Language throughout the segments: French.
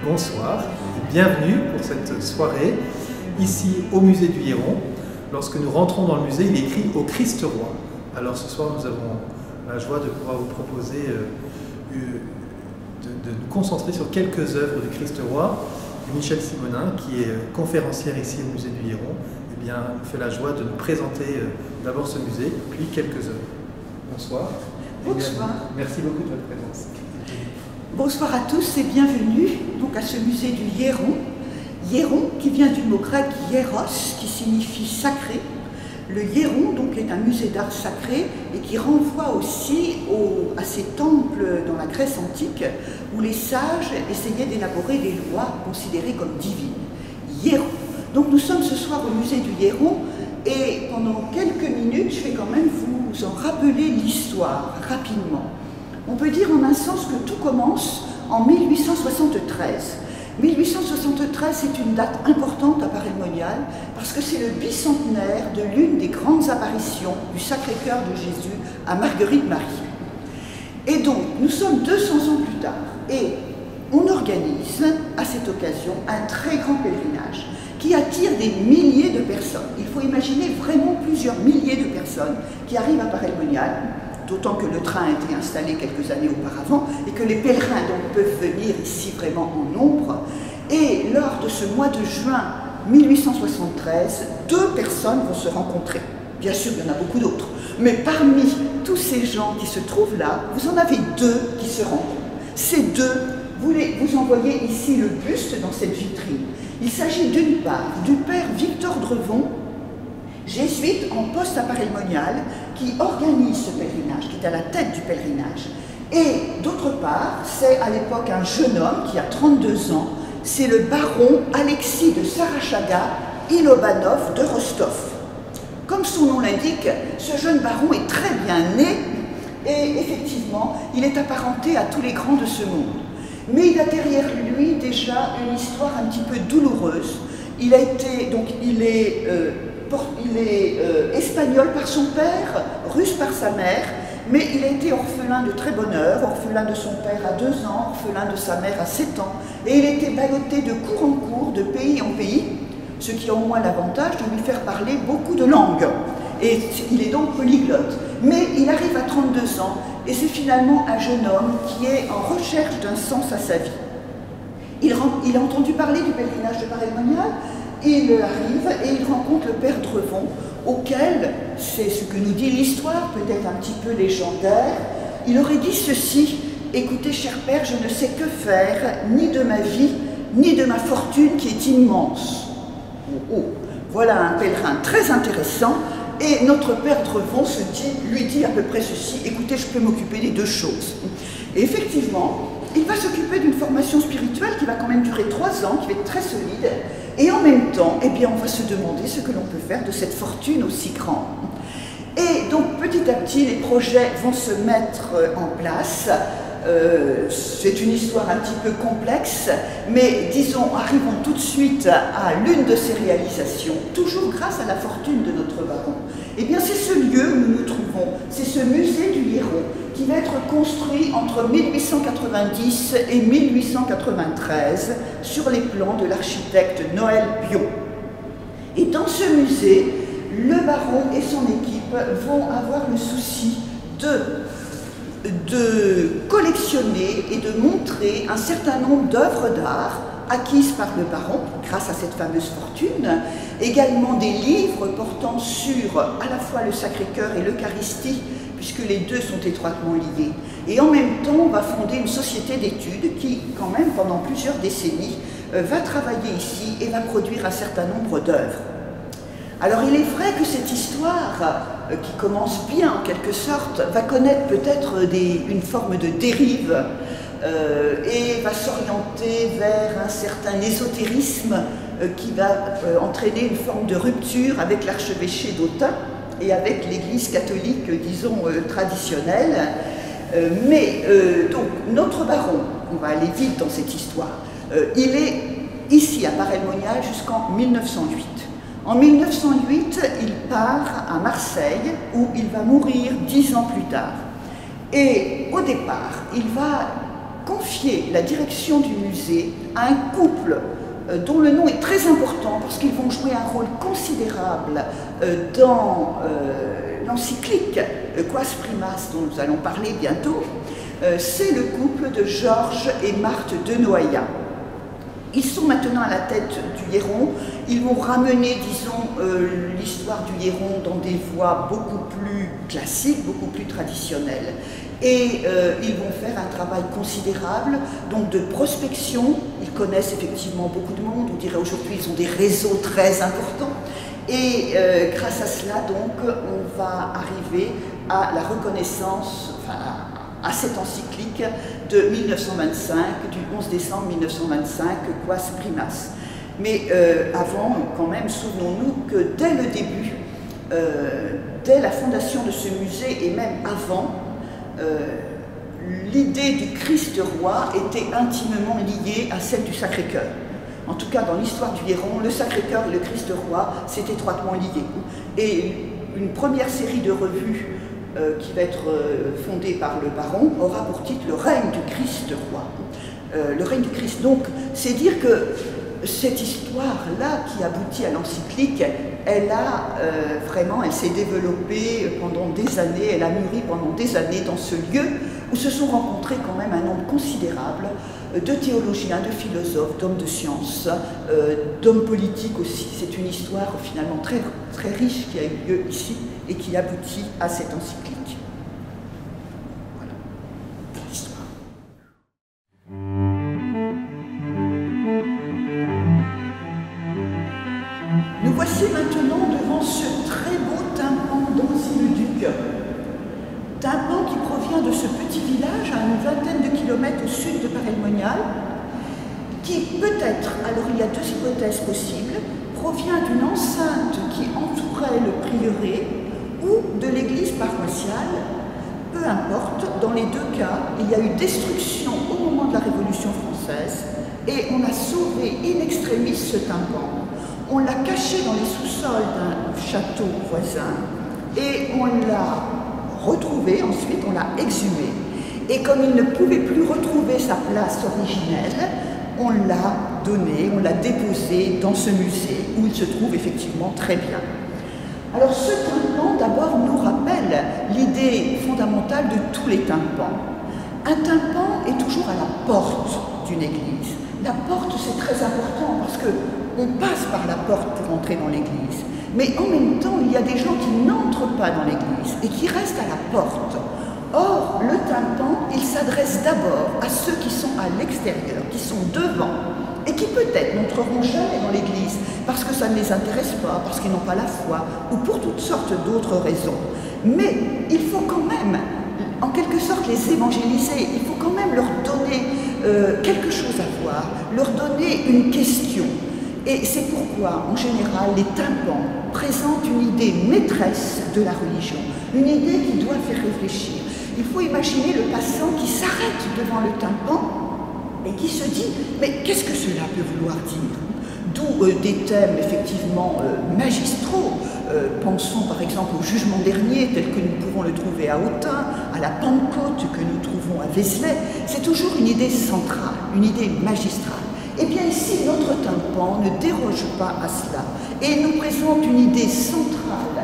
Bonsoir et bienvenue pour cette soirée ici au musée du Héron. Lorsque nous rentrons dans le musée, il est écrit au Christ Roi. Alors ce soir, nous avons la joie de pouvoir vous proposer de nous concentrer sur quelques œuvres du Christ Roi. Michel Simonin, qui est conférencière ici au musée du Héron, eh bien, nous fait la joie de nous présenter d'abord ce musée, puis quelques œuvres. Bonsoir. Bonsoir. Merci beaucoup de votre présence. Bonsoir à tous et bienvenue donc à ce musée du Héron. Héron qui vient du mot grec hieros qui signifie sacré. Le Héron donc est un musée d'art sacré et qui renvoie aussi à ces temples dans la Grèce antique où les sages essayaient d'élaborer des lois considérées comme divines. Héron. Donc nous sommes ce soir au musée du Héron et pendant quelques minutes je vais quand même vous en rappeler l'histoire rapidement. On peut dire en un sens que tout commence en 1873. 1873, c'est une date importante à Paray-le-Monial parce que c'est le bicentenaire de l'une des grandes apparitions du Sacré-Cœur de Jésus à Marguerite-Marie. Et donc, nous sommes 200 ans plus tard et on organise à cette occasion un très grand pèlerinage qui attire des milliers de personnes. Il faut imaginer vraiment plusieurs milliers de personnes qui arrivent à Paray-le-Monial, d'autant que le train a été installé quelques années auparavant et que les pèlerins donc peuvent venir ici vraiment en nombre. Et lors de ce mois de juin 1873, deux personnes vont se rencontrer. Bien sûr, il y en a beaucoup d'autres, mais parmi tous ces gens qui se trouvent là, vous en avez deux qui se rencontrent. Ces deux, vous envoyez ici le buste dans cette vitrine. Il s'agit d'une part du père Victor Drevon, jésuite en poste à Paray-le-Monial, qui organise ce pèlerinage, qui est à la tête du pèlerinage. Et d'autre part, c'est à l'époque un jeune homme qui a 32 ans, c'est le baron Alexis de Sarachaga-Ilobanov de Rostov. Comme son nom l'indique, ce jeune baron est très bien né et effectivement, il est apparenté à tous les grands de ce monde. Mais il a derrière lui déjà une histoire un petit peu douloureuse. Il est espagnol par son père, russe par sa mère, mais il a été orphelin de très bonne heure, orphelin de son père à 2 ans, orphelin de sa mère à 7 ans, et il était ballotté de cours en cours, de pays en pays, ce qui a au moins l'avantage de lui faire parler beaucoup de langues. Et il est donc polyglotte. Mais il arrive à 32 ans, et c'est finalement un jeune homme qui est en recherche d'un sens à sa vie. Il a entendu parler du pèlerinage de Paray-le-Monial. Il arrive et il rencontre le père Drevon, auquel, c'est ce que nous dit l'histoire, peut-être un petit peu légendaire, il aurait dit ceci: « Écoutez, cher père, je ne sais que faire, ni de ma vie, ni de ma fortune qui est immense. » Voilà un pèlerin très intéressant, et notre père Drevon lui dit à peu près ceci: « Écoutez, je peux m'occuper des deux choses. » Et effectivement, il va s'occuper d'une formation spirituelle qui va quand même durer 3 ans, qui va être très solide. Et en même temps, eh bien, on va se demander ce que l'on peut faire de cette fortune aussi grande. Et donc, petit à petit, les projets vont se mettre en place. C'est une histoire un petit peu complexe, mais disons, arrivons tout de suite à l'une de ces réalisations, toujours grâce à la fortune de notre baron. Eh bien, c'est ce lieu où nous nous trouvons, c'est ce musée du Héron, qui va être construit entre 1890 et 1893 sur les plans de l'architecte Noël Bion. Et dans ce musée, le baron et son équipe vont avoir le souci de collectionner et de montrer un certain nombre d'œuvres d'art acquises par le baron grâce à cette fameuse fortune, également des livres portant sur à la fois le Sacré-Cœur et l'Eucharistie, puisque les deux sont étroitement liés. Et en même temps, on va fonder une société d'études qui, quand même, pendant plusieurs décennies, va travailler ici et va produire un certain nombre d'œuvres. Alors, il est vrai que cette histoire, qui commence bien en quelque sorte, va connaître peut-être une forme de dérive et va s'orienter vers un certain ésotérisme qui va entraîner une forme de rupture avec l'archevêché d'Autun et avec l'Église catholique, disons, traditionnelle. Donc, notre baron, on va aller vite dans cette histoire, il est ici à Paray-le-Monial jusqu'en 1908. En 1908, il part à Marseille, où il va mourir 10 ans plus tard. Et au départ, il va confié la direction du musée à un couple dont le nom est très important parce qu'ils vont jouer un rôle considérable dans l'encyclique Quas Primas dont nous allons parler bientôt. C'est le couple de Georges et Marthe de Noaillat. Ils sont maintenant à la tête du Héron. Ils vont ramener, disons, l'histoire du Héron dans des voies beaucoup plus classiques, beaucoup plus traditionnelles. Et ils vont faire un travail considérable, donc de prospection. Ils connaissent effectivement beaucoup de monde. On dirait aujourd'hui qu'ils ont des réseaux très importants. Et grâce à cela, donc, on va arriver à la reconnaissance, enfin, à cette encyclique de 1925, du 11 décembre 1925, Quas Primas. Mais avant, quand même, souvenons-nous que dès le début, dès la fondation de ce musée, et même avant, l'idée du Christ roi était intimement liée à celle du Sacré-Cœur. En tout cas, dans l'histoire du Héron, le Sacré-Cœur et le Christ roi, c'est étroitement lié. Et une première série de revues qui va être fondée par le baron aura pour titre le règne du Christ roi. Le règne du Christ. Donc, c'est dire que cette histoire-là qui aboutit à l'encyclique, elle a vraiment, elle s'est développée pendant des années, elle a mûri pendant des années dans ce lieu où se sont rencontrés quand même un nombre considérable de théologiens, de philosophes, d'hommes de science, d'hommes politiques aussi. C'est une histoire finalement très, très riche qui a eu lieu ici et qui aboutit à cette encyclique. Voilà l'histoire. Nous voici maintenant devant ce très beau tympan d'Anzy-le-Duc. Tympan qui provient de ce petit village à une vingtaine de kilomètres au sud de Paray-le-Monial, qui peut-être, alors il y a deux hypothèses possibles, provient d'une enceinte qui entourait le prieuré ou de l'église paroissiale, peu importe, dans les deux cas, il y a eu destruction au moment de la Révolution française et on a sauvé in extremis ce tympan. On l'a caché dans les sous-sols d'un château voisin et on l'a retrouvé, ensuite on l'a exhumé. Et comme il ne pouvait plus retrouver sa place originelle, on l'a donné, on l'a déposé dans ce musée où il se trouve effectivement très bien. Alors ce tympan d'abord nous rappelle l'idée fondamentale de tous les tympans. Un tympan est toujours à la porte d'une église. La porte c'est très important parce qu'on passe par la porte pour entrer dans l'église. Mais en même temps, il y a des gens qui n'entrent pas dans l'église et qui restent à la porte. Or, le tympan, il s'adresse d'abord à ceux qui sont à l'extérieur, qui sont devant, et qui peut-être n'entreront jamais dans l'église parce que ça ne les intéresse pas, parce qu'ils n'ont pas la foi, ou pour toutes sortes d'autres raisons. Mais il faut quand même, en quelque sorte, les évangéliser, il faut quand même leur donner quelque chose à voir, leur donner une question. Et c'est pourquoi, en général, les tympans présentent une idée maîtresse de la religion, une idée qui doit faire réfléchir. Il faut imaginer le passant qui s'arrête devant le tympan et qui se dit « mais qu'est-ce que cela peut vouloir dire ?» D'où des thèmes effectivement magistraux. Pensons par exemple au jugement dernier tel que nous pouvons le trouver à Autun, à la Pentecôte que nous trouvons à Vézelay. C'est toujours une idée centrale, une idée magistrale. Eh bien ici, notre tympan ne déroge pas à cela et nous présente une idée centrale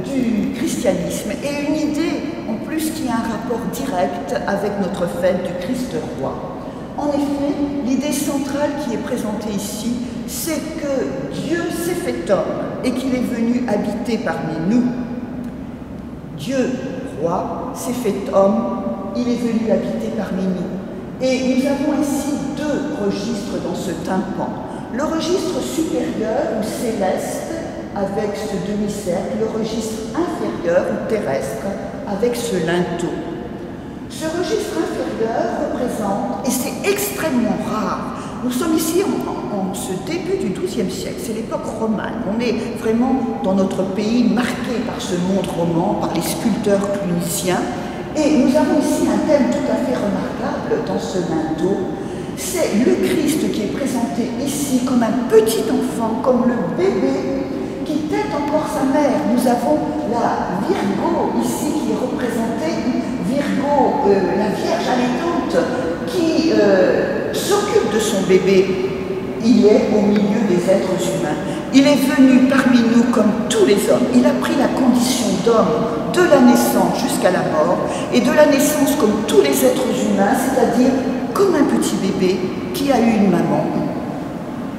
du christianisme et une idée en plus qui a un rapport direct avec notre fête du Christ roi. En effet, l'idée centrale qui est présentée ici, c'est que Dieu s'est fait homme et qu'il est venu habiter parmi nous. Dieu, roi, s'est fait homme, il est venu habiter parmi nous. Et nous avons ici deux registres dans ce tympan. Le registre supérieur ou céleste avec ce demi-cercle, le registre inférieur ou terrestre avec ce linteau. Ce registre inférieur représente, et c'est extrêmement rare, nous sommes ici en ce début du XIIe siècle, c'est l'époque romane, on est vraiment dans notre pays marqué par ce monde roman, par les sculpteurs cluniciens, et nous avons ici un thème tout à fait remarquable dans ce linteau, c'est le Christ qui est présenté ici comme un petit enfant, comme le bébé qui tête encore sa mère. Nous avons la Virgo ici qui est représentée, Virgo, la Vierge allaitante, qui bébé, il est au milieu des êtres humains. Il est venu parmi nous comme tous les hommes. Il a pris la condition d'homme de la naissance jusqu'à la mort, et de la naissance comme tous les êtres humains, c'est-à-dire comme un petit bébé qui a eu une maman.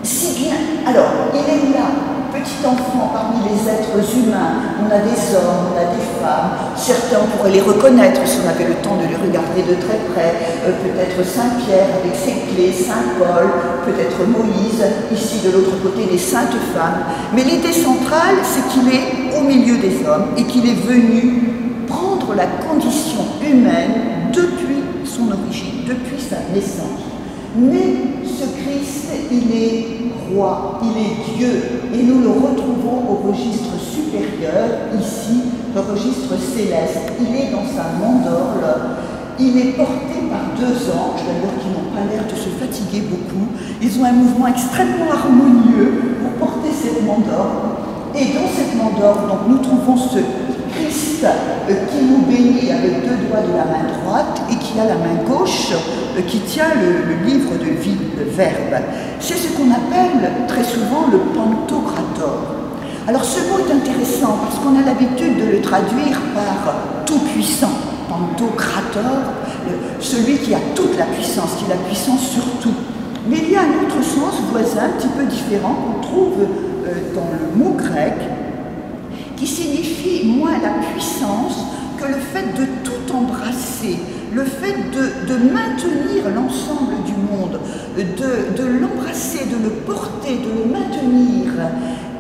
Si bien, alors, il est là, petit enfant parmi les êtres humains. On a des hommes, on a des femmes. Certains pourraient les reconnaître si on avait le temps de les regarder de très près. Peut-être Saint Pierre avec ses clés, Saint Paul, peut-être Moïse, ici de l'autre côté les saintes femmes. Mais l'idée centrale, c'est qu'il est au milieu des hommes et qu'il est venu prendre la condition humaine depuis son origine, depuis sa naissance. Mais ce Christ, il est roi, il est Dieu, et nous le retrouvons au registre supérieur, ici, le registre céleste. Il est dans sa mandorle, il est porté par deux anges, d'ailleurs qui n'ont pas l'air de se fatiguer beaucoup. Ils ont un mouvement extrêmement harmonieux pour porter cette mandorle. Et dans cette mandorle, donc, nous trouvons ce Christ qui nous bénit avec deux doigts de la main droite et qui a la main gauche qui tient le livre de vie, le Verbe. C'est ce qu'on appelle très souvent le Pantocrator. Alors ce mot est intéressant parce qu'on a l'habitude de le traduire par tout-puissant. Pantocrator, celui qui a toute la puissance, qui a la puissance sur tout. Mais il y a un autre sens voisin, un petit peu différent, qu'on trouve dans le mot grec, qui signifie moins la puissance que le fait de tout embrasser, le fait de maintenir l'ensemble du monde, de l'embrasser, de le porter, de le maintenir.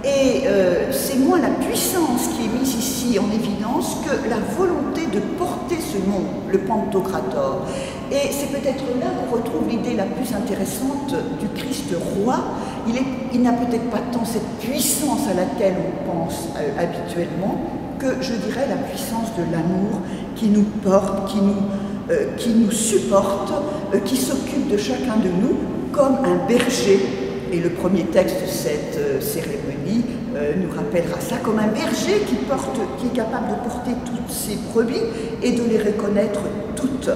Et c'est moins la puissance qui est mise ici en évidence que la volonté de porter ce monde, le Pantocrator. Et c'est peut-être là qu'on retrouve l'idée la plus intéressante du Christ roi. Il n'a peut-être pas tant cette puissance à laquelle on pense habituellement que, je dirais, la puissance de l'amour qui nous porte, qui nous supporte, qui s'occupe de chacun de nous comme un berger. Et le premier texte de cette cérémonie nous rappellera ça, comme un berger qui est capable de porter toutes ses brebis et de les reconnaître toutes.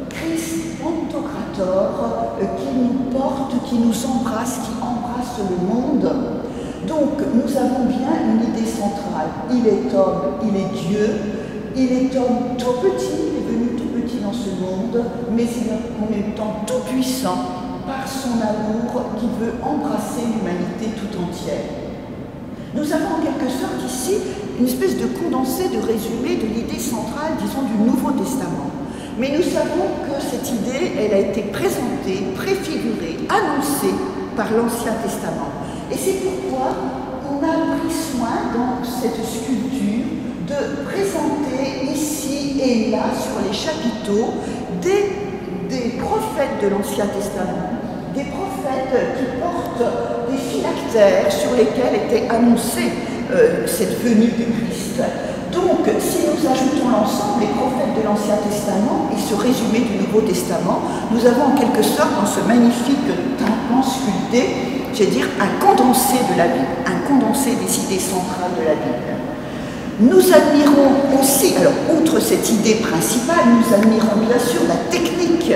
Christ Pantocrator qui nous porte, qui nous embrasse, qui embrasse le monde. Donc nous avons bien une idée centrale. Il est homme, il est Dieu, il est homme tout petit, il est venu tout petit dans ce monde, mais il est en même temps tout puissant par son amour qui veut embrasser l'humanité tout entière. Nous avons en quelque sorte ici une espèce de condensé, de résumé de l'idée centrale, disons, du Nouveau Testament. Mais nous savons que cette idée, elle a été présentée, préfigurée, annoncée par l'Ancien Testament. Et c'est pourquoi on a pris soin dans cette sculpture de présenter ici et là sur les chapiteaux des prophètes de l'Ancien Testament, des prophètes qui portent des phylactères sur lesquels était annoncée cette venue du Christ. Donc, si nous ajoutons l'ensemble des prophètes de l'Ancien Testament et ce résumé du Nouveau Testament, nous avons en quelque sorte dans ce magnifique tympan sculpté, je veux dire, un condensé de la Bible, un condensé des idées centrales de la Bible. Nous admirons aussi, alors outre cette idée principale, nous admirons bien sûr la technique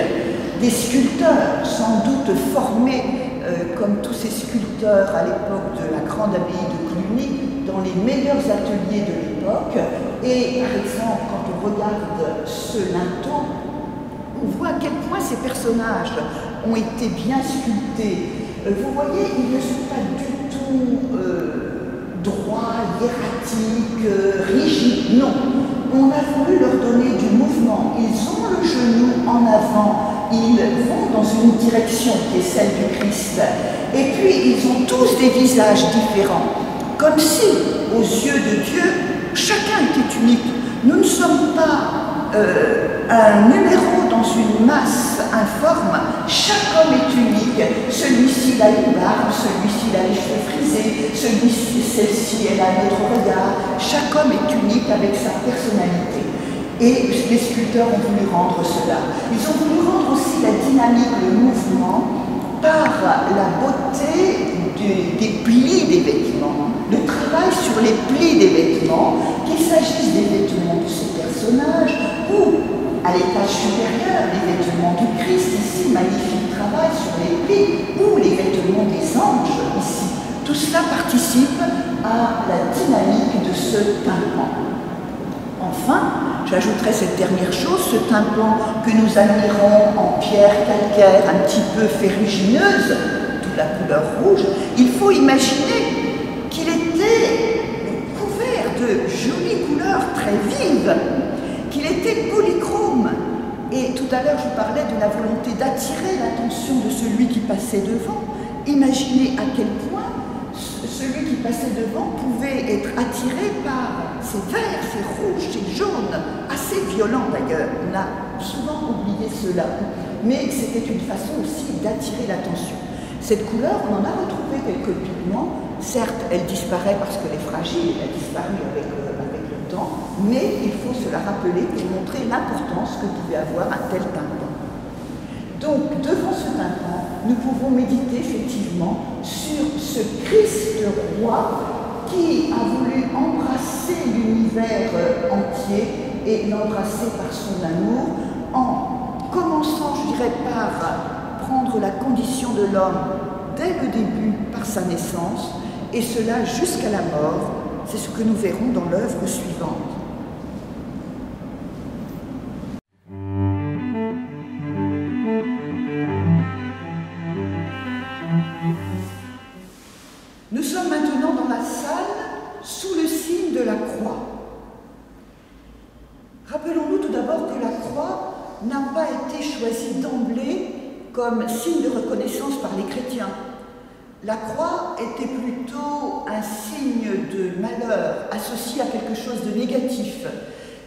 des sculpteurs, sans doute formés comme tous ces sculpteurs à l'époque de la grande abbaye de Cluny, dans les meilleurs ateliers de l'époque. Et par exemple, quand on regarde ce linteau, on voit à quel point ces personnages ont été bien sculptés. Vous voyez, ils ne sont pas du tout droits, hiératiques, rigides, non. On a voulu leur donner du mouvement. Ils ont le genou en avant, ils vont dans une direction qui est celle du Christ. Et puis, ils ont tous des visages différents, comme si, aux yeux de Dieu, chacun était unique. Nous ne sommes pas un numéro dans une masse informe. Chaque homme est unique. Celui-ci a une barbe, celui-ci a les cheveux frisés, celle-ci elle a un autre regard. Chaque homme est unique avec sa personnalité. Et les sculpteurs ont voulu rendre cela. Ils ont voulu rendre aussi la dynamique, le mouvement, par la beauté des plis des vêtements, le travail sur les plis des vêtements, qu'il s'agisse des vêtements de ces personnages ou, à l'étage supérieur, les vêtements du Christ, ici, magnifique travail sur l'épée ou les vêtements des anges ici. Tout cela participe à la dynamique de ce tympan. Enfin, j'ajouterai cette dernière chose, ce tympan que nous admirons en pierre calcaire un petit peu ferrugineuse, toute la couleur rouge, il faut imaginer qu'il était couvert de jolies couleurs très vives, qu'il était polychrome. Et tout à l'heure, je parlais de la volonté d'attirer l'attention de celui qui passait devant. Imaginez à quel point celui qui passait devant pouvait être attiré par ces verts, ces rouges, ces jaunes, assez violents d'ailleurs. On a souvent oublié cela, mais c'était une façon aussi d'attirer l'attention. Cette couleur, on en a retrouvé quelques pigments. Certes, elle disparaît parce qu'elle est fragile, elle a disparu avec le temps, mais il faut se la rappeler pour montrer l'importance que pouvait avoir un tel tympan. Donc, devant ce tympan, nous pouvons méditer effectivement sur ce Christ roi qui a voulu embrasser l'univers entier et l'embrasser par son amour en commençant, je dirais, par prendre la condition de l'homme dès le début par sa naissance et cela jusqu'à la mort. C'est ce que nous verrons dans l'œuvre suivante. Nous sommes maintenant dans la salle sous le signe de la croix. Rappelons-nous tout d'abord que la croix n'a pas été choisie d'emblée comme signe de reconnaissance par les chrétiens. La croix était plutôt un signe de malheur associé à quelque chose de négatif.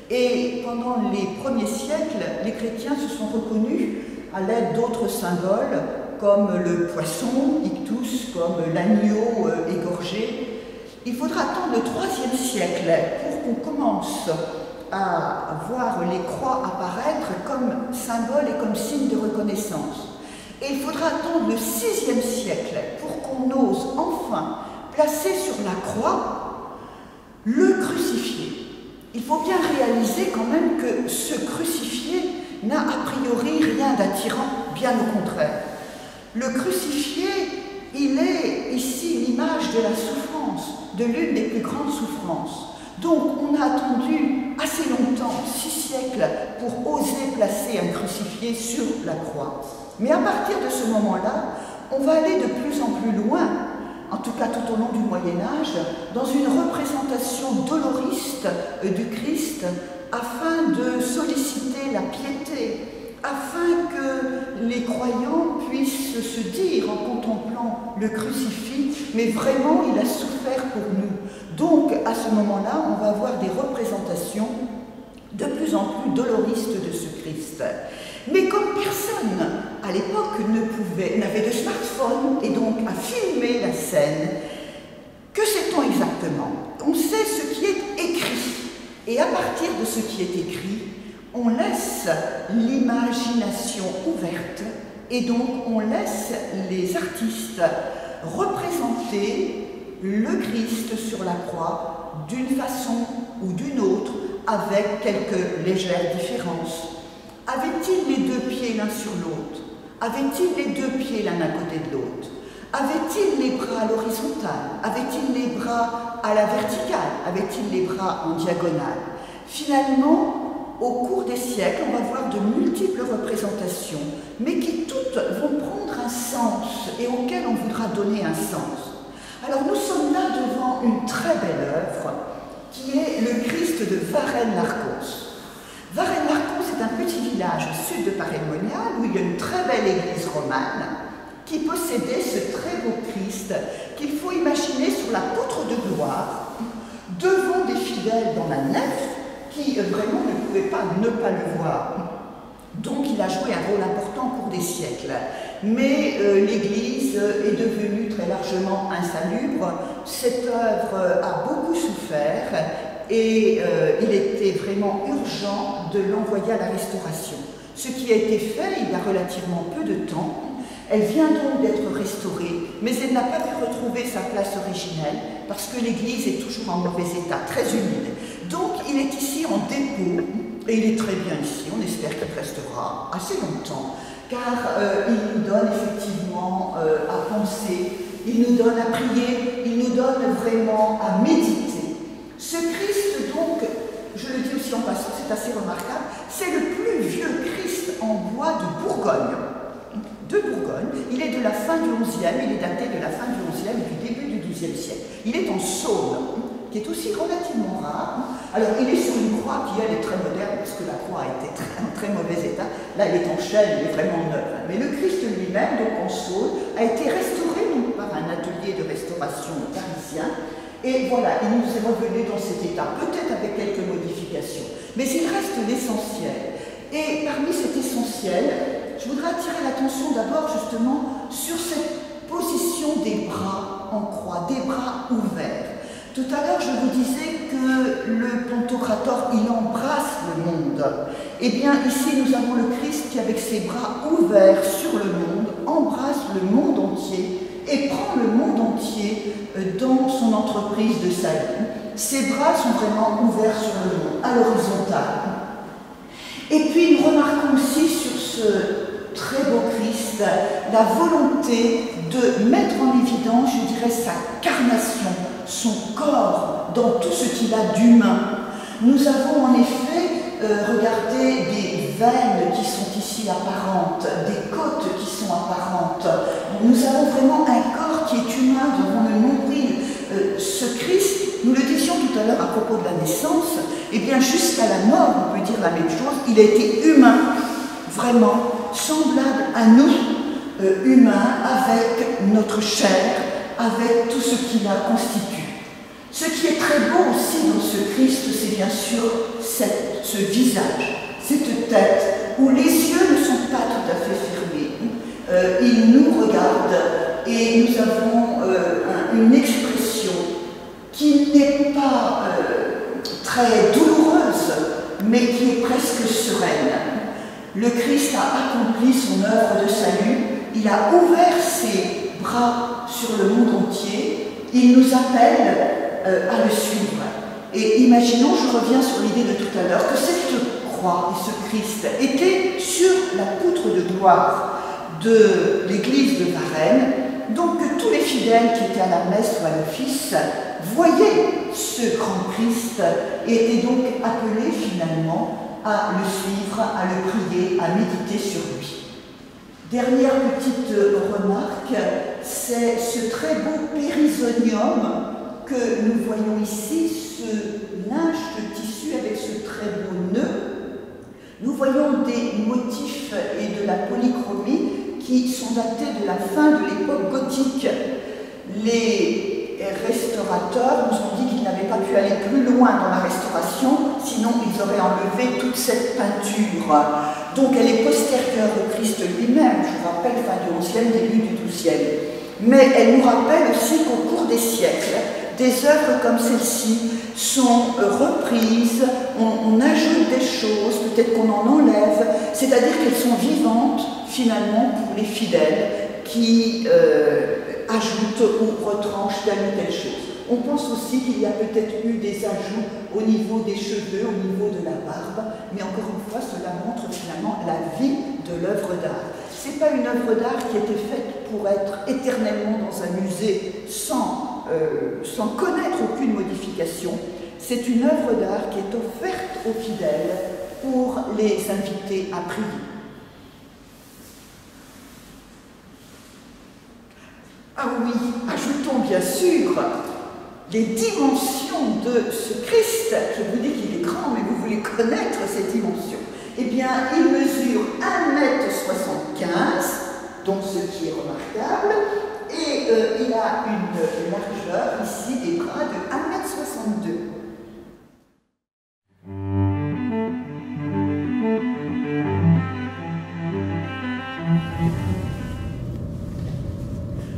Et pendant les premiers siècles, les chrétiens se sont reconnus à l'aide d'autres symboles comme le poisson, ictus, comme l'agneau égorgé. Il faudra attendre le IIIe siècle pour qu'on commence à voir les croix apparaître comme symbole et comme signe de reconnaissance. Et il faudra attendre le VIe siècle pour qu'on ose enfin placer sur la croix le crucifié. Il faut bien réaliser quand même que ce crucifié n'a a priori rien d'attirant, bien au contraire. Le crucifié, il est ici l'image de la souffrance, de l'une des plus grandes souffrances. Donc on a attendu assez longtemps, 6 siècles, pour oser placer un crucifié sur la croix. Mais à partir de ce moment-là, on va aller de plus en plus loin, en tout cas tout au long du Moyen-Âge, dans une représentation doloriste du Christ, afin de solliciter la piété, afin que les croyants puissent se dire en contemplant le crucifix, mais vraiment il a souffert pour nous. Donc à ce moment-là, on va avoir des représentations de plus en plus doloristes de ce Christ. Mais comme personne à l'époque n'avait de smartphone et donc a filmé la scène, que sait-on exactement? On sait ce qui est écrit. Et à partir de ce qui est écrit, on laisse l'imagination ouverte et donc on laisse les artistes représenter le Christ sur la croix d'une façon ou d'une autre avec quelques légères différences. Avait-il les deux pieds l'un sur l'autre? Avait-il les deux pieds l'un à côté de l'autre? Avait-il les bras à l'horizontale? Avait-il les bras à la verticale? Avait-il les bras en diagonale? Finalement, au cours des siècles, on va voir de multiples représentations, mais qui toutes vont prendre un sens et auxquelles on voudra donner un sens. Alors nous sommes là devant une très belle œuvre qui est le Christ de Varennes-Larcos. Varennes-Larcos est un petit village au sud de Paray-le-Monial où il y a une très belle église romane qui possédait ce très beau Christ qu'il faut imaginer sur la poutre de gloire devant des fidèles dans la nef qui vraiment ne pouvaient pas ne pas le voir. Donc il a joué un rôle important au cours des siècles. Mais l'église est devenue très largement insalubre. Cette œuvre a beaucoup souffert et il était vraiment urgent de l'envoyer à la restauration. Ce qui a été fait il y a relativement peu de temps. Elle vient donc d'être restaurée, mais elle n'a pas pu retrouver sa place originelle parce que l'église est toujours en mauvais état, très humide. Donc il est ici en dépôt et il est très bien ici, on espère qu'il restera assez longtemps. car il nous donne effectivement à penser, il nous donne à prier, il nous donne vraiment à méditer. Ce Christ, donc, je le dis aussi en passant, c'est assez remarquable, c'est le plus vieux Christ en bois de Bourgogne. Il est de la fin du XIe, il est daté de la fin du XIe et du début du XIIe siècle. Il est en Saône, qui est aussi relativement rare. Alors, il est sur une croix qui, elle, est très moderne, parce que la croix a été en très mauvais état. Là, elle est en chêne, elle est vraiment neuve. Mais le Christ lui-même, donc en Saône, a été restauré donc, par un atelier de restauration parisien. Et voilà, il nous est revenu dans cet état, peut-être avec quelques modifications. Mais il reste l'essentiel. Et parmi cet essentiel, je voudrais attirer l'attention d'abord justement sur cette position des bras en croix, des bras ouverts. Tout à l'heure, je vous disais que le Pantocrator, il embrasse le monde. Eh bien, ici, nous avons le Christ qui, avec ses bras ouverts sur le monde, embrasse le monde entier et prend le monde entier dans son entreprise de salut. Ses bras sont vraiment ouverts sur le monde, à l'horizontale. Et puis, nous remarquons aussi sur ce très beau Christ la volonté de mettre en évidence, je dirais, sa carnation, son corps dans tout ce qu'il a d'humain. Nous avons en effet regardé des veines qui sont ici apparentes, des côtes qui sont apparentes. Nous avons vraiment un corps qui est humain devant le nombril. Ce Christ, nous le disions tout à l'heure à propos de la naissance, eh bien jusqu'à la mort, on peut dire la même chose, il a été humain, vraiment semblable à nous, humain, avec notre chair, avec tout ce qui la constitue. Ce qui est très beau aussi dans ce Christ, c'est bien sûr ce visage, cette tête, où les yeux ne sont pas tout à fait fermés. Il nous regarde et nous avons une expression qui n'est pas très douloureuse, mais qui est presque sereine. Le Christ a accompli son œuvre de salut, il a ouvert ses bras sur le monde entier, il nous appelle à le suivre. Et imaginons, je reviens sur l'idée de tout à l'heure, que cette croix et ce Christ étaient sur la poutre de gloire de l'église de Varennes, donc que tous les fidèles qui étaient à la messe ou à l'office voyaient ce grand Christ et étaient donc appelés finalement à le suivre, à le prier, à méditer sur lui. Dernière petite remarque, c'est ce très beau périsonium que nous voyons ici, ce linge de tissu avec ce très beau nœud. Nous voyons des motifs et de la polychromie qui sont datés de la fin de l'époque gothique. Les restaurateurs nous ont dit qu'ils n'avaient pas pu aller plus loin dans la restauration, sinon ils auraient enlevé toute cette peinture. Donc elle est postérieure au Christ lui-même, je vous rappelle, fin du XIe, début du XIIe. Mais elle nous rappelle aussi qu'au cours des siècles, des œuvres comme celle-ci sont reprises, on ajoute des choses, peut-être qu'on en enlève, c'est-à-dire qu'elles sont vivantes finalement pour les fidèles qui ajoutent ou retranchent telle ou telle chose. On pense aussi qu'il y a peut-être eu des ajouts au niveau des cheveux, au niveau de la barbe, mais encore une fois, cela montre finalement la vie de l'œuvre d'art. Ce n'est pas une œuvre d'art qui était faite pour être éternellement dans un musée sans connaître aucune modification. C'est une œuvre d'art qui est offerte aux fidèles pour les inviter à prier. Ah oui, ajoutons bien sûr les dimensions de ce Christ. Je vous dis qu'il est grand, mais vous voulez connaître ces dimensions. Eh bien, il mesure 1,75 m, donc ce qui est remarquable, et il a une largeur ici des bras de 1,62 m.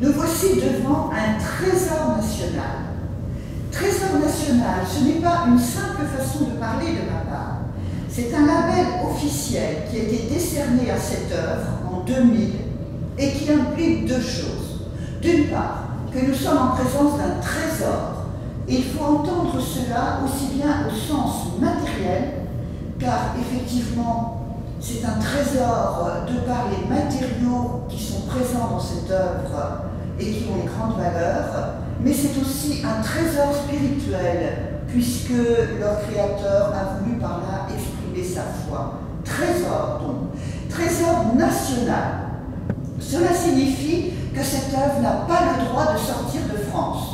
Nous voici devant un trésor national. Trésor national, ce n'est pas une simple façon de parler de ma part. C'est un label officiel qui a été décerné à cette œuvre en 2000 et qui implique deux choses. D'une part, que nous sommes en présence d'un trésor. Et il faut entendre cela aussi bien au sens matériel, car effectivement, C'est un trésor de par les matériaux qui sont présents dans cette œuvre et qui ont une grande valeur, mais c'est aussi un trésor spirituel, puisque leur créateur a voulu par là exprimer sa foi. Trésor donc, trésor national. Cela signifie que cette œuvre n'a pas le droit de sortir de France.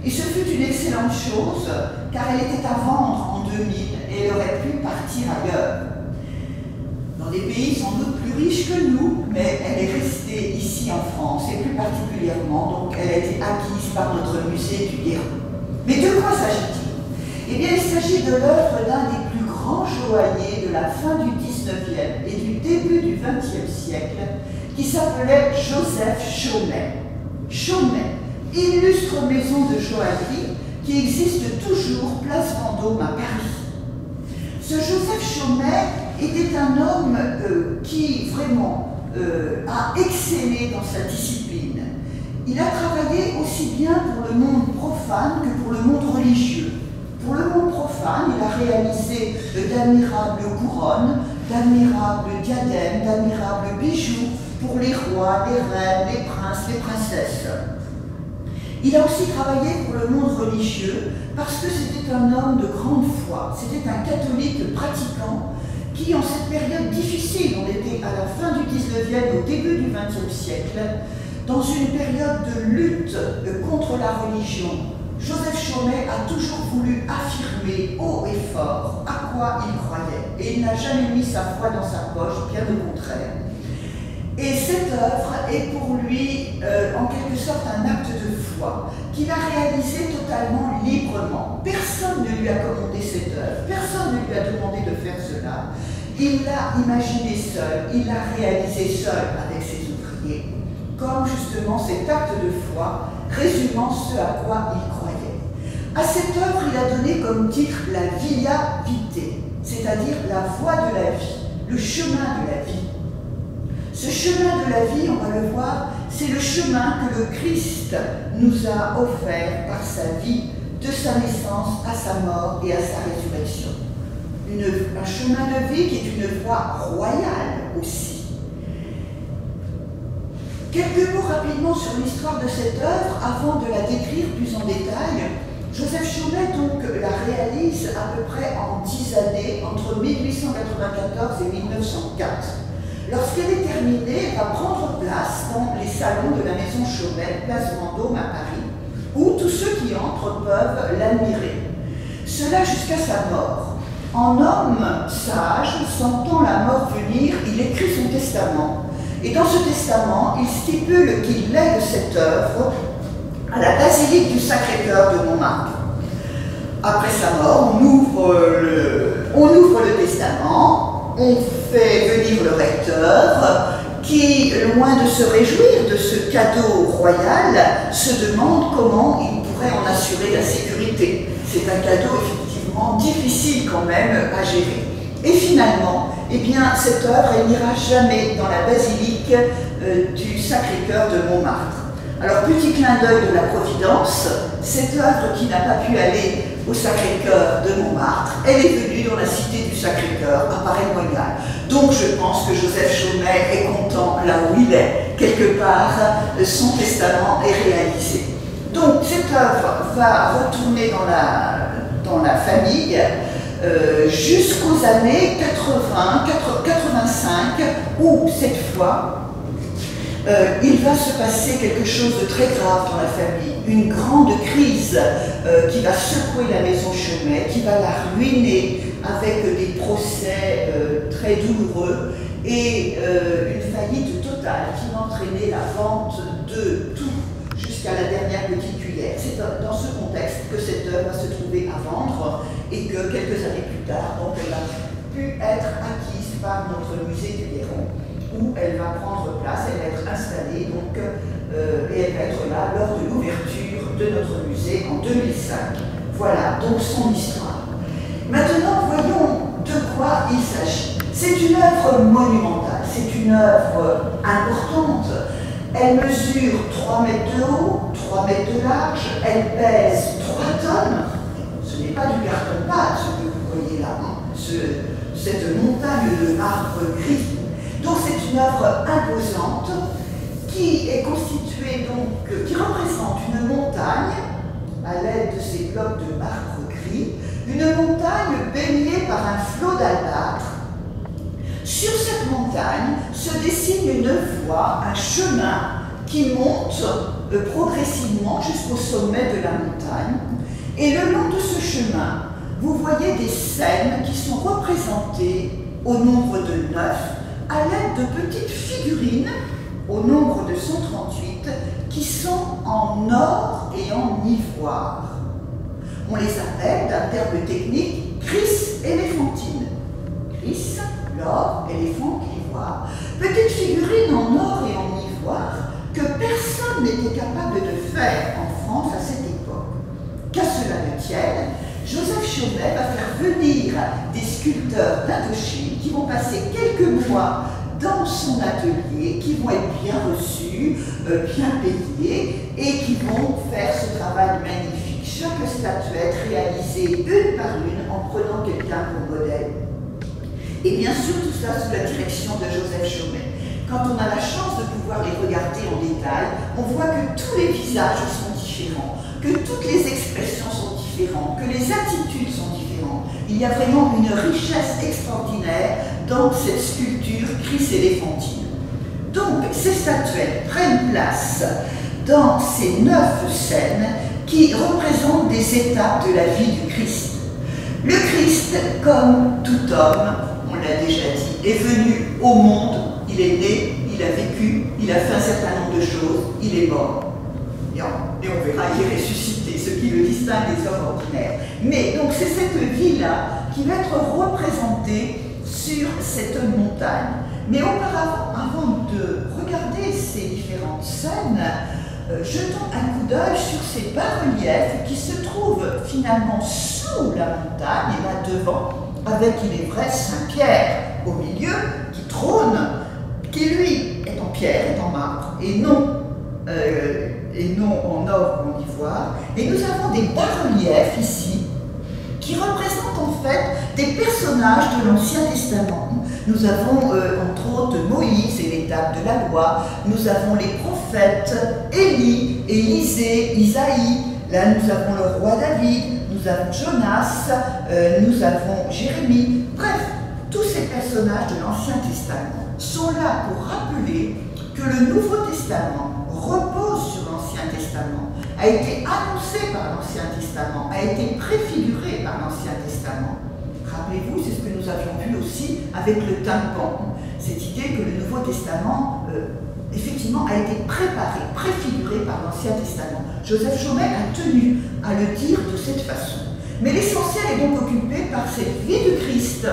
Et ce fut une excellente chose, car elle était à vendre en 2000 et elle aurait pu partir ailleurs. Dans des pays sans doute plus riches que nous, mais elle est restée ici en France, et plus particulièrement, donc elle a été acquise par notre musée du Guéron. Mais de quoi s'agit-il? Eh bien, il s'agit de l'œuvre d'un des plus grands joailliers de la fin du XIXe et du début du XXe siècle, qui s'appelait Joseph Chaumet. Chaumet, illustre maison de joaillerie qui existe toujours place Vendôme à Paris. Ce Joseph Chaumet était un homme qui vraiment a excellé dans sa discipline. Il a travaillé aussi bien pour le monde profane que pour le monde religieux. Pour le monde profane, il a réalisé d'admirables couronnes, d'admirables diadèmes, d'admirables bijoux pour les rois, les reines, les princes, les princesses. Il a aussi travaillé pour le monde religieux parce que c'était un homme de grande foi, c'était un catholique pratiquant qui, en cette période difficile, on était à la fin du XIXe, au début du XXe siècle, dans une période de lutte contre la religion, Joseph Chaumet a toujours voulu affirmer haut et fort à quoi il croyait. Et il n'a jamais mis sa foi dans sa poche, bien au contraire. Et cette œuvre est pour lui, en quelque sorte, un acte de foi qu'il a réalisé totalement librement. Personne ne lui a commandé cette œuvre, personne ne lui a demandé de faire cela. Il l'a imaginé seul, il l'a réalisé seul avec ses ouvriers, comme justement cet acte de foi résumant ce à quoi il croyait. À cette œuvre, il a donné comme titre la Via Vitae, c'est-à-dire la voie de la vie, le chemin de la vie. Ce chemin de la vie, on va le voir, c'est le chemin que le Christ nous a offert par sa vie, de sa naissance à sa mort et à sa résurrection. Un chemin de vie qui est une voie royale aussi. Quelques mots rapidement sur l'histoire de cette œuvre avant de la décrire plus en détail. Joseph Chaumet donc la réalise à peu près en 10 années, entre 1894 et 1904. Lorsqu'elle est terminée, elle va prendre place dans les salons de la maison Chaumet, place Vendôme à Paris, où tous ceux qui entrent peuvent l'admirer. Cela jusqu'à sa mort. En homme sage, sentant la mort venir, il écrit son testament. Et dans ce testament, il stipule qu'il lègue cette œuvre à la basilique du Sacré-Cœur de Montmartre. Après sa mort, on ouvre le testament, on fait venir le recteur, qui, loin de se réjouir de ce cadeau royal, se demande comment il pourrait en assurer la sécurité. C'est un cadeau effectivement difficile quand même à gérer. Et finalement, eh bien, cette œuvre, elle n'ira jamais dans la basilique du Sacré-Cœur de Montmartre. Alors, petit clin d'œil de la Providence, cette œuvre qui n'a pas pu aller au Sacré-Cœur de Montmartre, elle est venue dans la cité du Sacré-Cœur, à Paray-Monial. Donc, je pense que Joseph Chaumet est content là où il est. Quelque part, son testament est réalisé. Donc, cette œuvre va retourner dans la famille jusqu'aux années 80-85, où cette fois, il va se passer quelque chose de très grave dans la famille, une grande crise qui va secouer la maison Chaumet, qui va la ruiner avec des procès très douloureux et une faillite totale qui va entraîner la vente de tout jusqu'à la dernière petite cuillère. C'est dans ce contexte que cette œuvre va se trouver à vendre et que quelques années plus tard, donc, elle a pu être acquise par notre musée du Guéron, où elle va prendre place, elle va être installée donc, et elle va être là lors de l'ouverture de notre musée en 2005. Voilà donc son histoire. Maintenant, voyons de quoi il s'agit. C'est une œuvre monumentale, c'est une œuvre importante. Elle mesure 3 mètres de haut, 3 mètres de large, elle pèse 3 tonnes. Ce n'est pas du carton-pâte, ce que vous voyez là. cette montagne de marbre gris. Donc c'est une œuvre imposante qui est constituée qui représente une montagne à l'aide de ces blocs de marbre gris, une montagne baignée par un flot d'albâtre. Sur cette montagne se dessine une voie, un chemin qui monte progressivement jusqu'au sommet de la montagne. Et le long de ce chemin, vous voyez des scènes qui sont représentées au nombre de 9 à l'aide de petites figurines au nombre de 138 qui sont en or et en ivoire. On les appelle d'un terme technique cris éléphantine. Cris, l'or, éléphant, l'ivoire. Petites figurines en or et en ivoire que personne n'était capable de faire en France à cette époque. Qu'à cela ne tienne, Joseph Chaumet va faire venir des sculpteurs d'Indochine qui vont passer quelques mois dans son atelier, qui vont être bien reçus, bien payés, et qui vont faire ce travail magnifique. Chaque statuette réalisée une par une en prenant quelqu'un comme modèle. Et bien sûr, tout ça sous la direction de Joseph Chaumet. Quand on a la chance de pouvoir les regarder en détail, on voit que tous les visages sont différents, que toutes les expressions sont différentes, que les attitudes sont différentes. Il y a vraiment une richesse extraordinaire dans cette sculpture cris éléphantine. Donc, ces statuettes prennent place dans ces 9 scènes qui représentent des étapes de la vie du Christ. Le Christ, comme tout homme, on l'a déjà dit, est venu au monde, il est né, il a vécu, il a fait un certain nombre de choses, il est mort. Et on verra, il est ressuscité, ce qui le distingue des hommes ordinaires. Mais donc c'est cette vie-là qui va être représentée sur cette montagne. Mais auparavant, avant de regarder ces différentes scènes, jetons un coup d'œil sur ces bas-reliefs qui se trouvent finalement sous la montagne et là devant, avec, il est vrai, Saint-Pierre au milieu, qui trône, qui lui est en pierre, est en marbre, et non en or ou en ivoire. Et nous avons des bas-reliefs ici, qui représentent en fait des personnages de l'Ancien Testament. Nous avons entre autres Moïse et l'étape de la loi, nous avons les prophètes Élie, Élisée, Isaïe, là nous avons le roi David, nous avons Jonas, nous avons Jérémie. Bref, tous ces personnages de l'Ancien Testament sont là pour rappeler que le Nouveau Testament repose sur l'Ancien Testament, a été annoncé par l'Ancien Testament, a été préfiguré par l'Ancien Testament. Rappelez-vous, c'est ce que nous avions vu aussi avec le tympan, cette idée que le Nouveau Testament, effectivement, a été préparé, préfiguré par l'Ancien Testament. Joseph Chaumet a tenu à le dire de cette façon. Mais l'essentiel est donc occupé par cette vie de Christ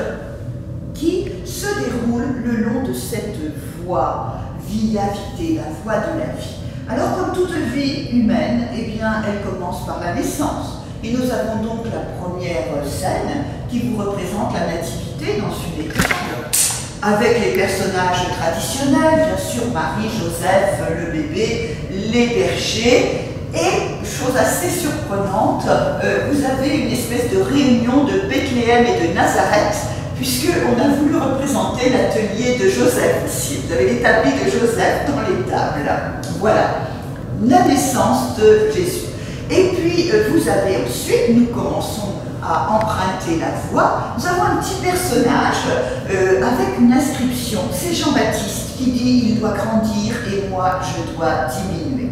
qui se déroule le long de cette voie, via vitae, la voie de la vie. Alors, comme toute vie humaine, eh bien, elle commence par la naissance. Et nous avons donc la première scène qui vous représente la nativité dans une étable, avec les personnages traditionnels, bien sûr, Marie, Joseph, le bébé, les bergers. Et, chose assez surprenante, vous avez une espèce de réunion de Bethléem et de Nazareth, puisqu'on a voulu représenter l'atelier de Joseph aussi. Vous avez l'établi de Joseph dans l'étable. Voilà, la naissance de Jésus. Et puis, vous avez ensuite, nous commençons à emprunter la voie, nous avons un petit personnage avec une inscription, c'est Jean-Baptiste qui dit « Il doit grandir et moi je dois diminuer ».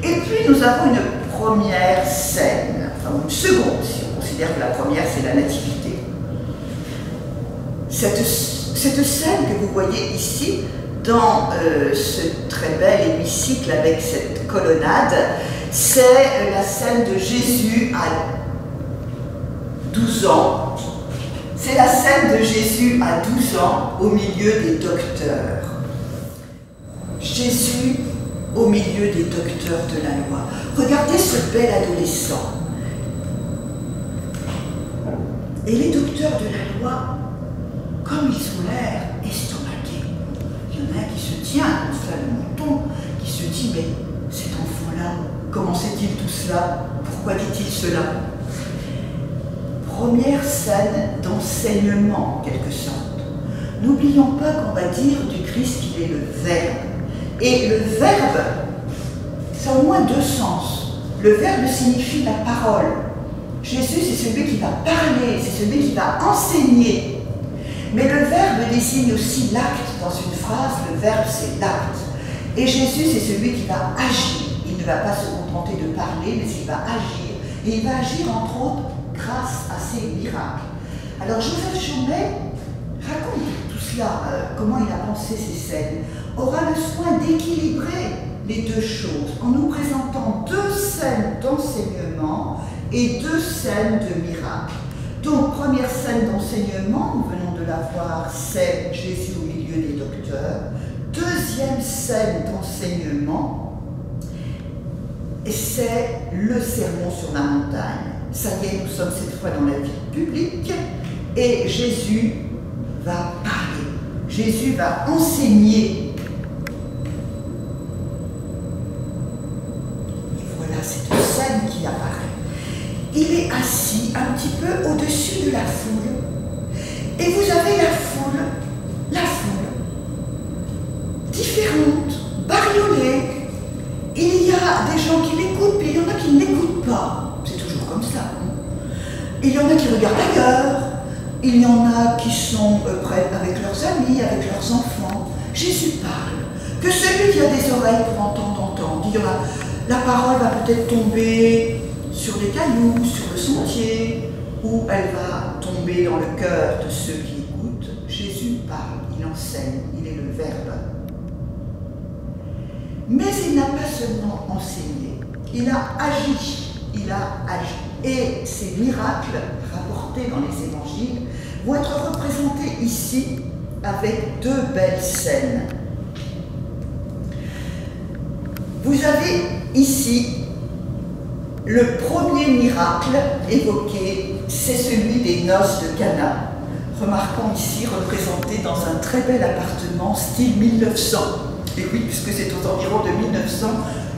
Et puis, nous avons une première scène, enfin une seconde, si on considère que la première c'est la nativité. Cette scène que vous voyez ici, dans ce très bel hémicycle avec cette colonnade, c'est la scène de Jésus à 12 ans. C'est la scène de Jésus à 12 ans au milieu des docteurs. Jésus au milieu des docteurs de la loi. Regardez ce bel adolescent. Et les docteurs de la loi, comme ils ont l'air estomaqués, il y en a qui se tient comme ça le mouton, qui se dit, mais cet enfant-là, comment sait-il tout cela? Pourquoi dit-il cela? première scène d'enseignement, en quelque sorte. N'oublions pas qu'on va dire du Christ qu'il est le Verbe. Et le Verbe, ça a au moins deux sens. Le Verbe signifie la parole. Jésus, c'est celui qui va parler, c'est celui qui va enseigner. Mais le Verbe désigne aussi l'acte. Dans une phrase, le Verbe, c'est l'acte. Et Jésus, c'est celui qui va agir. Il ne va pas se contenter de parler, mais il va agir. Et il va agir, entre autres, grâce à ses miracles. Alors, Joseph Chaumet raconte tout cela, comment il a pensé ces scènes, aura le soin d'équilibrer les deux choses en nous présentant deux scènes d'enseignement et deux scènes de miracle. Donc, première scène d'enseignement, nous venons de la voir, c'est Jésus au milieu des docteurs. Deuxième scène d'enseignement, c'est le sermon sur la montagne. Ça y est, nous sommes cette fois dans la vie publique et Jésus va parler. Jésus va enseigner. Et voilà cette scène qui apparaît. Il est assis un petit peu au-dessus de la foule. Et vous avez la foule, différente, bariolée. Il y a des gens qui l'écoutent, puis il y en a qui ne l'écoutent pas. C'est toujours comme ça. Il y en a qui regardent ailleurs. Il y en a qui sont près avec leurs amis, avec leurs enfants. Jésus parle. Que celui qui a des oreilles pour entendre, entende. Il y en a, la parole va peut-être tomber sur des cailloux, sur le sentier, ou elle va tomber dans le cœur de ceux qui écoutent. Jésus parle, il enseigne, il est le Verbe. Mais il n'a pas seulement enseigné, il a agi, Et ces miracles rapportés dans les évangiles vont être représentés ici avec deux belles scènes. Vous avez ici le premier miracle évoqué, c'est celui des noces de Cana. Remarquons ici représenté dans un très bel appartement style 1900. Et oui, puisque c'est aux environs de 1900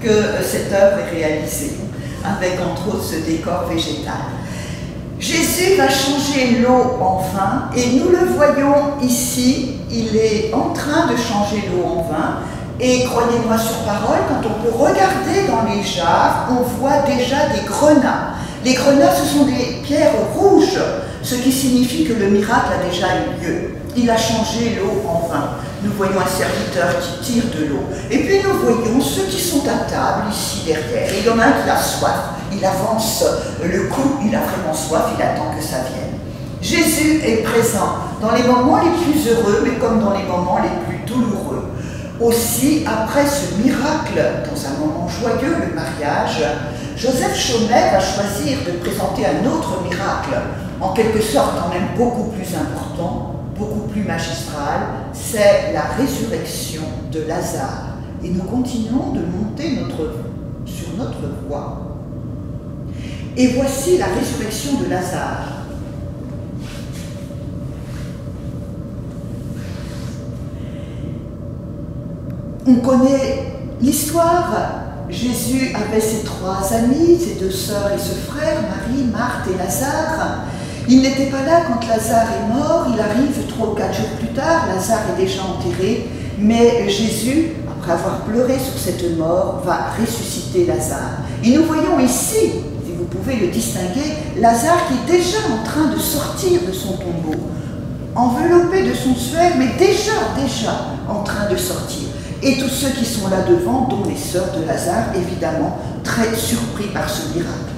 que cette œuvre est réalisée, avec entre autres ce décor végétal. Jésus va changer l'eau en vin, et nous le voyons ici, il est en train de changer l'eau en vin, et croyez-moi sur parole, quand on peut regarder dans les jarres, on voit déjà des grenats. Les grenats, ce sont des pierres rouges, ce qui signifie que le miracle a déjà eu lieu. Il a changé l'eau en vin. Nous voyons un serviteur qui tire de l'eau. Et puis nous voyons ceux qui sont à table ici derrière. Et il y en a un qui a soif. Il avance le cou, il a vraiment soif, il attend que ça vienne. Jésus est présent dans les moments les plus heureux, mais comme dans les moments les plus douloureux. Aussi, après ce miracle, dans un moment joyeux, le mariage, Joseph Chaumet va choisir de présenter un autre miracle, en quelque sorte quand même beaucoup plus important, beaucoup plus magistral, c'est la résurrection de Lazare. Et nous continuons de monter sur notre voie. Et voici la résurrection de Lazare. On connaît l'histoire. Jésus avait ses trois amis, ses deux sœurs et ce frère, Marie, Marthe et Lazare. Il n'était pas là quand Lazare est mort, il arrive 3 ou 4 jours plus tard, Lazare est déjà enterré, mais Jésus, après avoir pleuré sur cette mort, va ressusciter Lazare. Et nous voyons ici, si vous pouvez le distinguer, Lazare qui est déjà en train de sortir de son tombeau, enveloppé de son suaire, mais déjà en train de sortir. Et tous ceux qui sont là devant, dont les sœurs de Lazare, évidemment, très surpris par ce miracle.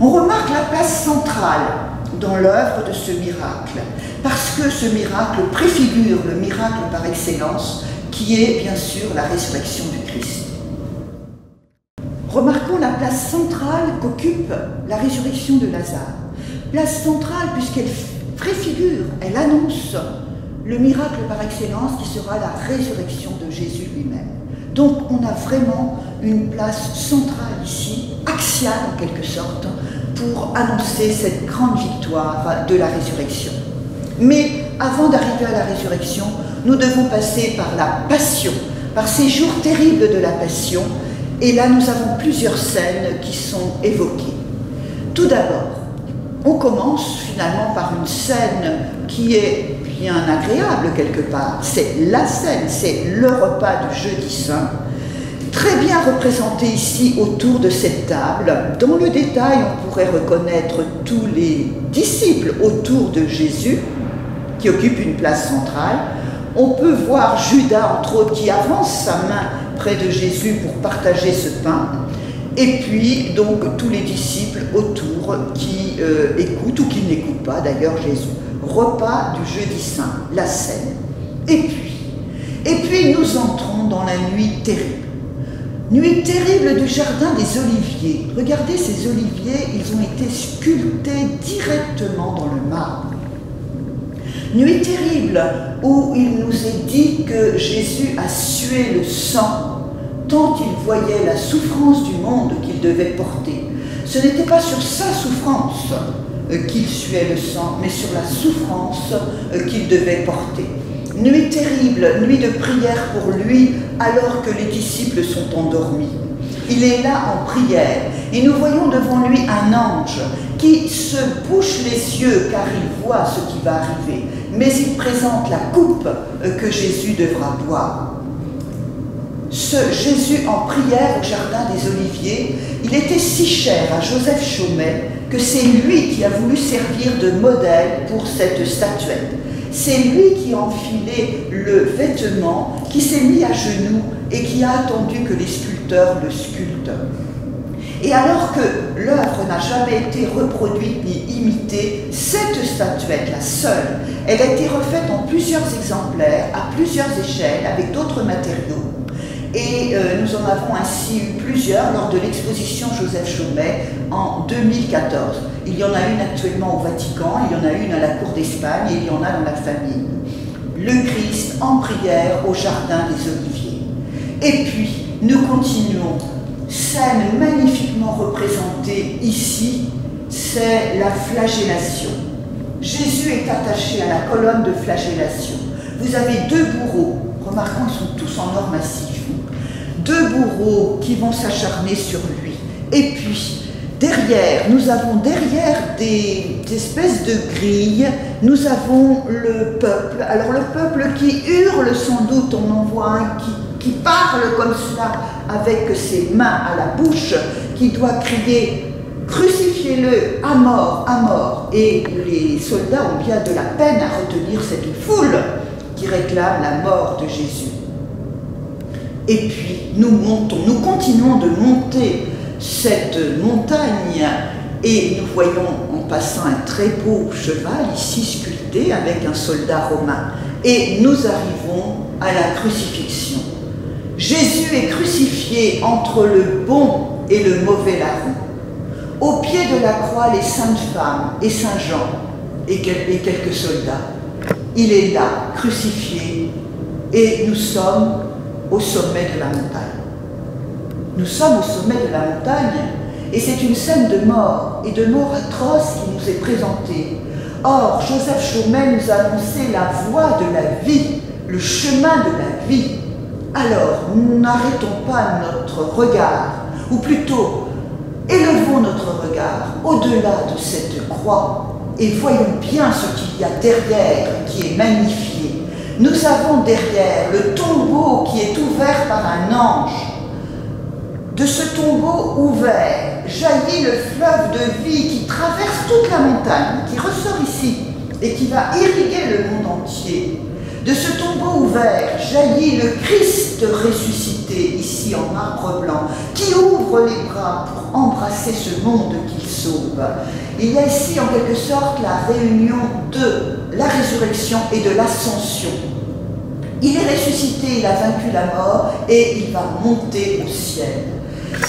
On remarque la place centrale dans l'œuvre de ce miracle, parce que ce miracle préfigure le miracle par excellence, qui est bien sûr la résurrection du Christ. Remarquons la place centrale qu'occupe la résurrection de Lazare. Place centrale puisqu'elle préfigure, elle annonce le miracle par excellence qui sera la résurrection de Jésus lui-même. Donc on a vraiment une place centrale ici, axiale en quelque sorte, pour annoncer cette grande victoire de la résurrection. Mais avant d'arriver à la résurrection, nous devons passer par la passion, par ces jours terribles de la passion, et là nous avons plusieurs scènes qui sont évoquées. Tout d'abord, On commence finalement par une scène qui est bien agréable quelque part. C'est la scène, c'est le repas du jeudi saint, très bien représenté ici autour de cette table. Dans le détail, on pourrait reconnaître tous les disciples autour de Jésus, qui occupent une place centrale. On peut voir Judas, entre autres, qui avance sa main près de Jésus pour partager ce pain. Et puis, donc, tous les disciples autour qui écoutent ou qui n'écoutent pas, d'ailleurs, Jésus. Repas du jeudi saint, la scène. Et puis, nous entrons dans la nuit terrible. Nuit terrible du jardin des Oliviers. Regardez ces oliviers, ils ont été sculptés directement dans le marbre. Nuit terrible où il nous est dit que Jésus a sué le sang tant il voyait la souffrance du monde qu'il devait porter. Ce n'était pas sur sa souffrance qu'il suait le sang, mais sur la souffrance qu'il devait porter. Nuit terrible, nuit de prière pour lui, alors que les disciples sont endormis. Il est là en prière, et nous voyons devant lui un ange qui se bouche les yeux car il voit ce qui va arriver, mais il présente la coupe que Jésus devra boire. Ce Jésus en prière au jardin des Oliviers, il était si cher à Joseph Chaumet que c'est lui qui a voulu servir de modèle pour cette statuette. C'est lui qui a enfilé le vêtement, qui s'est mis à genoux et qui a attendu que les sculpteurs le sculptent. Et alors que l'œuvre n'a jamais été reproduite ni imitée, cette statuette, la seule, elle a été refaite en plusieurs exemplaires, à plusieurs échelles, avec d'autres matériaux. Et nous en avons ainsi eu plusieurs lors de l'exposition Joseph Chaumet en 2014. Il y en a une actuellement au Vatican, il y en a une à la Cour d'Espagne et il y en a dans la famille. Le Christ en prière au jardin des Oliviers. Et puis, nous continuons. Scène magnifiquement représentée ici, c'est la flagellation. Jésus est attaché à la colonne de flagellation. Vous avez deux bourreaux, remarquons, ils sont tous en or massif. Deux bourreaux qui vont s'acharner sur lui. Et puis, derrière, nous avons derrière des espèces de grilles, nous avons le peuple. Alors le peuple qui hurle sans doute, on en voit un qui parle comme cela avec ses mains à la bouche, qui doit crier « Crucifiez-le à mort, à mort ». Et les soldats ont bien de la peine à retenir cette foule qui réclame la mort de Jésus. Et puis, nous montons, nous continuons de monter cette montagne et nous voyons en passant un très beau cheval ici sculpté avec un soldat romain. Et nous arrivons à la crucifixion. Jésus est crucifié entre le bon et le mauvais larron. Au pied de la croix, les saintes femmes et Saint Jean et quelques soldats. Il est là, crucifié, et nous sommes au sommet de la montagne. Nous sommes au sommet de la montagne et c'est une scène de mort et de mort atroce qui nous est présentée. Or, Joseph Chaumet nous a annoncé la voie de la vie, le chemin de la vie. Alors, n'arrêtons pas notre regard, ou plutôt, élevons notre regard au-delà de cette croix et voyons bien ce qu'il y a derrière qui est magnifié. Nous avons derrière le tombeau qui est ouvert par un ange. De ce tombeau ouvert jaillit le fleuve de vie qui traverse toute la montagne, qui ressort ici et qui va irriguer le monde entier. De ce tombeau ouvert jaillit le Christ ressuscité ici en marbre blanc, qui ouvre les bras pour embrasser ce monde qu'il sauve. Il y a ici en quelque sorte la réunion de la résurrection et de l'ascension. Il est ressuscité, il a vaincu la mort et il va monter au ciel.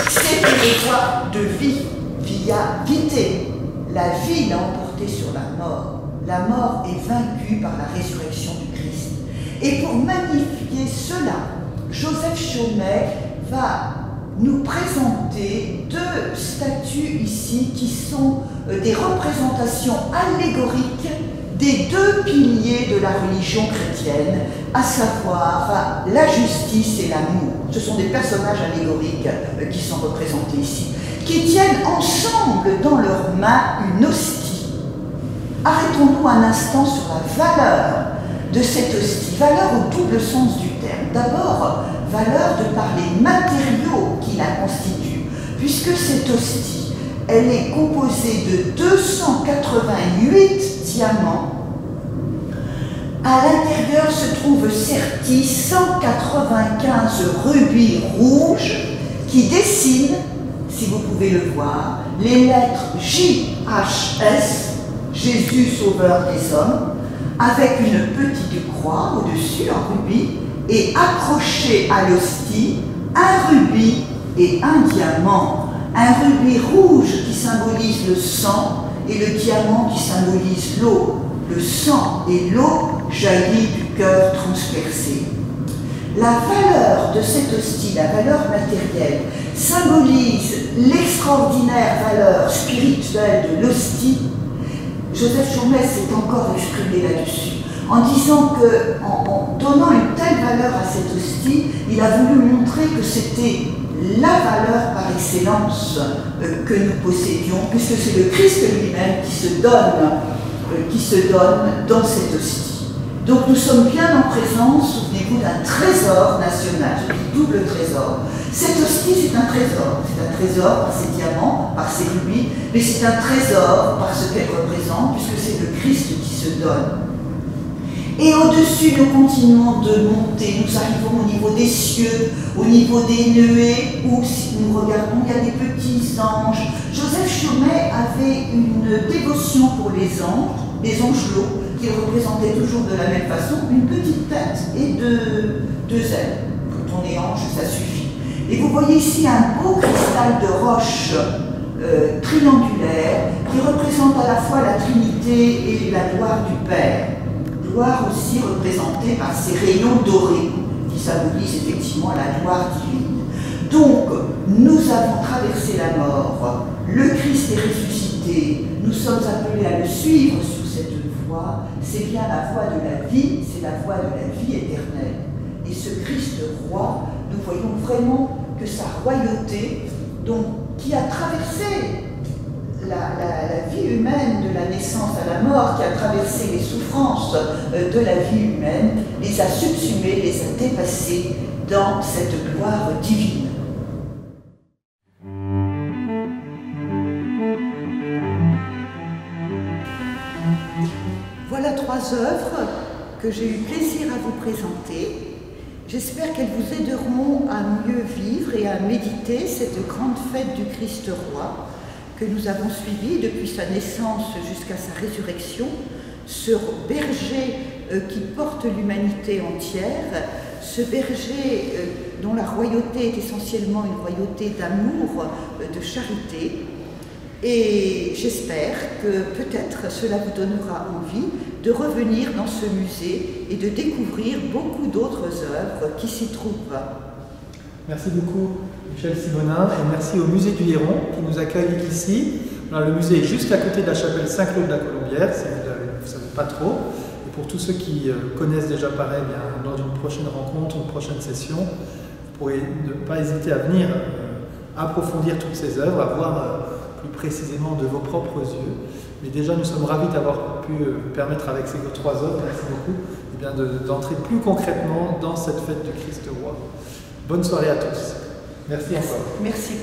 C'est une voie de vie, via vitae. La vie l'a emporté sur la mort. La mort est vaincue par la résurrection du Christ. Et pour magnifier cela, Joseph Chaumet va nous présenter deux statues ici qui sont des représentations allégoriques des deux piliers de la religion chrétienne, à savoir la justice et l'amour. Ce sont des personnages allégoriques qui sont représentés ici, qui tiennent ensemble dans leurs mains une hostie. arrêtons-nous un instant sur la valeur de cette hostie, valeur au double sens du terme. D'abord, valeur de par les matériaux qui la constituent, puisque cette hostie, elle est composée de 288 diamants. À l'intérieur se trouvent sertis 195 rubis rouges qui dessinent, si vous pouvez le voir, les lettres JHS, Jésus Sauveur des hommes, avec une petite croix au-dessus en rubis, et accroché à l'hostie, un rubis et un diamant. Un rubis rouge qui symbolise le sang et le diamant qui symbolise l'eau. Le sang et l'eau jaillit du cœur transpercé. La valeur de cette hostie, la valeur matérielle, symbolise l'extraordinaire valeur spirituelle de l'hostie. Joseph Jourmès s'est encore exprimé là-dessus, en disant qu'en donnant une telle valeur à cette hostie, il a voulu montrer que c'était la valeur par excellence que nous possédions, puisque c'est le Christ lui-même qui se donne dans cette hostie. Donc nous sommes bien en présence, souvenez-vous, d'un trésor national, je dis double trésor. Cette hostie, c'est un trésor par ses diamants, par ses rubis, mais c'est un trésor par ce qu'elle représente, puisque c'est le Christ qui se donne. Et au-dessus, nous continuons de monter, nous arrivons au niveau des cieux, au niveau des nuées, où si nous regardons, il y a des petits anges. Joseph Chaumet avait une dévotion pour les angelots, qu'il représentait toujours de la même façon, une petite tête et deux ailes. Quand on est ange, ça suffit. Et vous voyez ici un beau cristal de roche triangulaire qui représente à la fois la Trinité et la gloire du Père. Gloire aussi représentée par ces rayons dorés qui symbolisent effectivement la gloire divine. Donc, nous avons traversé la mort, le Christ est ressuscité, nous sommes appelés à le suivre sur cette voie, c'est bien la voie de la vie, c'est la voie de la vie éternelle. Et ce Christ roi, nous voyons vraiment que sa royauté, donc, qui a traversé la vie humaine de la naissance à la mort, qui a traversé les souffrances de la vie humaine, les a subsumées, les a dépassées dans cette gloire divine. Voilà 3 œuvres que j'ai eu plaisir à vous présenter. J'espère qu'elles vous aideront à mieux vivre et à méditer cette grande fête du Christ roi que nous avons suivie depuis sa naissance jusqu'à sa résurrection, ce berger qui porte l'humanité entière, ce berger dont la royauté est essentiellement une royauté d'amour, de charité. Et j'espère que peut-être cela vous donnera envie de revenir dans ce musée et de découvrir beaucoup d'autres œuvres qui s'y trouvent. Merci beaucoup Michel Simonin et merci au musée du Héron qui nous accueille ici. Alors, le musée est juste à côté de la chapelle Saint-Claude de la Colombière, si vous ne savez pas trop. Et pour tous ceux qui connaissent déjà pareil, bien, lors d'une prochaine rencontre, une prochaine session, vous pourrez ne pas hésiter à venir approfondir toutes ces œuvres, à voir plus précisément de vos propres yeux. Mais déjà, nous sommes ravis d'avoir pu permettre avec ces 3 œuvres, merci beaucoup, eh bien, d'entrer plus concrètement dans cette fête du Christ roi. Bonne soirée à tous. Merci encore. Merci.